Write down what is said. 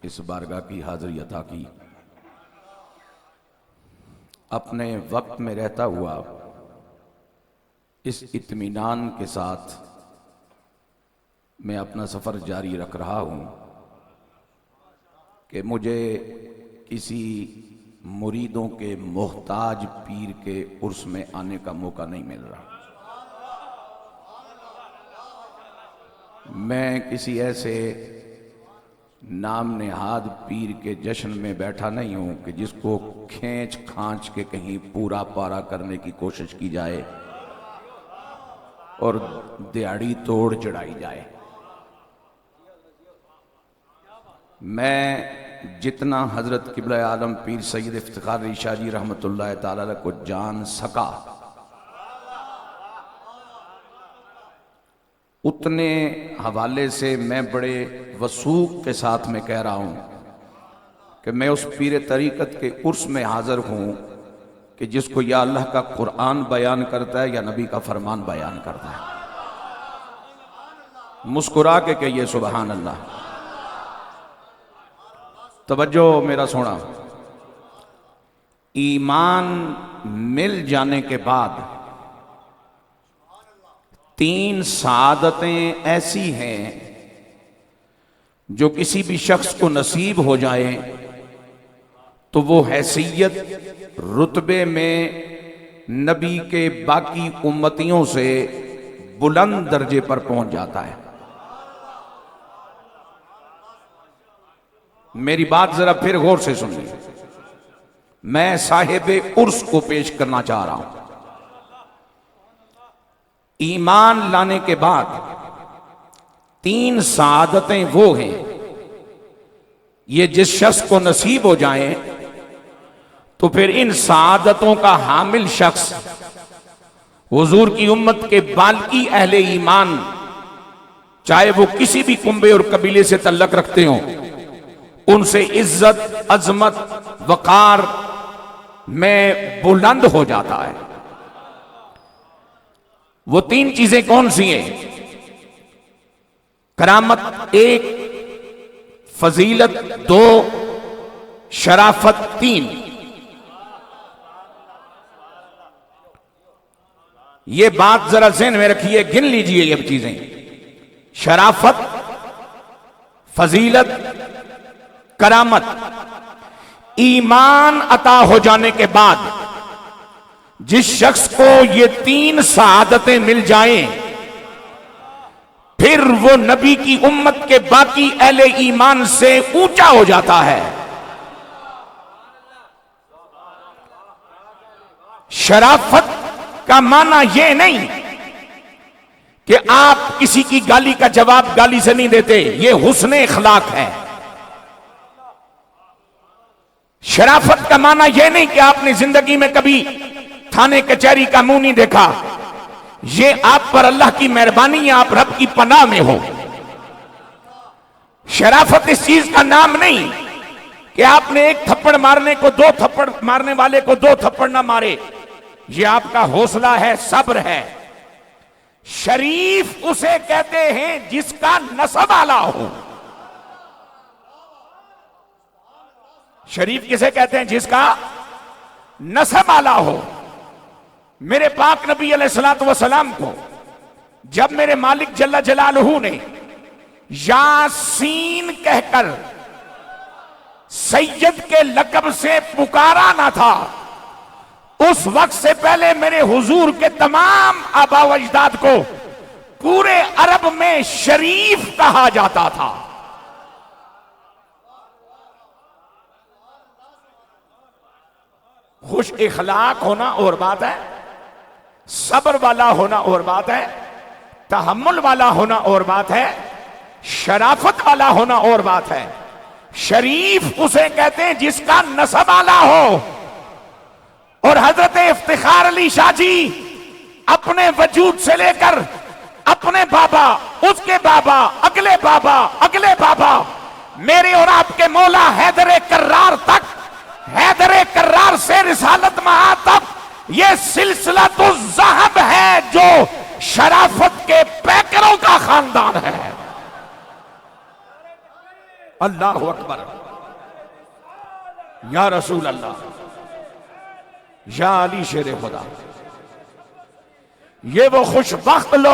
इस बारगाह की हाज़िरी अता की। अपने वक्त में रहता हुआ इस इत्मीनान के साथ मैं अपना सफ़र जारी रख रहा हूँ कि मुझे किसी मुरीदों के मोहताज पीर के उर्स में आने का मौका नहीं मिल रहा। मैं किसी ऐसे नाम नेहाद पीर के जश्न में बैठा नहीं हूं कि जिसको खींच खांच के कहीं पूरा पारा करने की कोशिश की जाए और दिहाड़ी तोड़ चढ़ाई जाए। मैं जितना हजरत किबला आलम पीर सैयद इफ्तिखार अली शाह जी रहमतुल्लाह ताला अलैह को जान सका, उतने हवाले से मैं बड़े वसूख के साथ में कह रहा हूं कि मैं उस पीर तरीक़त के उर्स में हाजिर हूं कि जिसको या अल्लाह का कुरान बयान करता है या नबी का फरमान बयान करता है। मुस्कुरा के कहिए सुबहान अल्लाह। तवज्जो मेरा सोना, ईमान मिल जाने के बाद तीन सादतें ऐसी हैं जो किसी भी शख्स को नसीब हो जाए तो वो हैसियत रुतबे में नबी के बाकी उम्मतियों से बुलंद दर्जे पर पहुंच जाता है। मेरी बात जरा फिर गौर से सुनिए। मैं साहिबे उर्स को पेश करना चाह रहा हूं। ईमान लाने के बाद तीन सादतें वो हैं, ये जिस शख्स को नसीब हो जाए तो फिर इन सादतों का हामिल शख्स हुजूर की उम्मत के बाल्की अहले ईमान, चाहे वो किसी भी कुंबे और कबीले से तल्लक रखते हों, उनसे इज्जत अजमत वकार में बुलंद हो जाता है। वो तीन चीजें कौन सी हैं? करामत एक, फजीलत दो, शराफत तीन। ये बात जरा ज़हन में रखिए, गिन लीजिए ये चीजें। शराफत, फजीलत, करामत। ईमान अता हो जाने के बाद जिस शख्स को ये तीन सआदतें मिल जाएं, फिर वो नबी की उम्मत के बाकी अहले ईमान से ऊंचा हो जाता है। शराफत का माना यह नहीं कि आप किसी की गाली का जवाब गाली से नहीं देते, यह हुस्न इखलाक है। शराफत का माना यह नहीं कि आपने जिंदगी में कभी थाने कचहरी का मुंह नहीं देखा, ये आप पर अल्लाह की मेहरबानी है, आप रब की पनाह में हो। शराफत इस चीज का नाम नहीं कि आपने एक थप्पड़ मारने को दो थप्पड़ मारने वाले को दो थप्पड़ ना मारे, ये आपका हौसला है, सब्र है। शरीफ उसे कहते हैं जिसका नसब आला हो। शरीफ किसे कहते हैं? जिसका नसब आला हो। मेरे पाक नबी अलैहिस्सलातु वस्सलाम को जब मेरे मालिक जल्ला जलालहू ने यासीन कहकर सैयद के लक़ब से पुकारा ना था, उस वक्त से पहले मेरे हुजूर के तमाम आबा व अजदाद को पूरे अरब में शरीफ कहा जाता था। खुश इखलाक होना और बात है, सब्र वाला होना और बात है, तहम्मुल वाला होना और बात है, शराफत वाला होना और बात है। शरीफ उसे कहते हैं जिसका नसब आला हो। और हजरत इफ्तिखार अली शाह जी अपने वजूद से लेकर अपने बाबा, उसके बाबा, अगले बाबा, अगले बाबा, मेरे और आपके मौला हैदर कर्रार तक, हैदर कर्रार से रिसालत महा तक ये सिलसिला तो ज़हब है जो शराफत के पैकरों का खानदान है। अल्लाह अकबर, या रसूल अल्लाह, या अली शेर खुदा। ये वो खुशबख्त लोग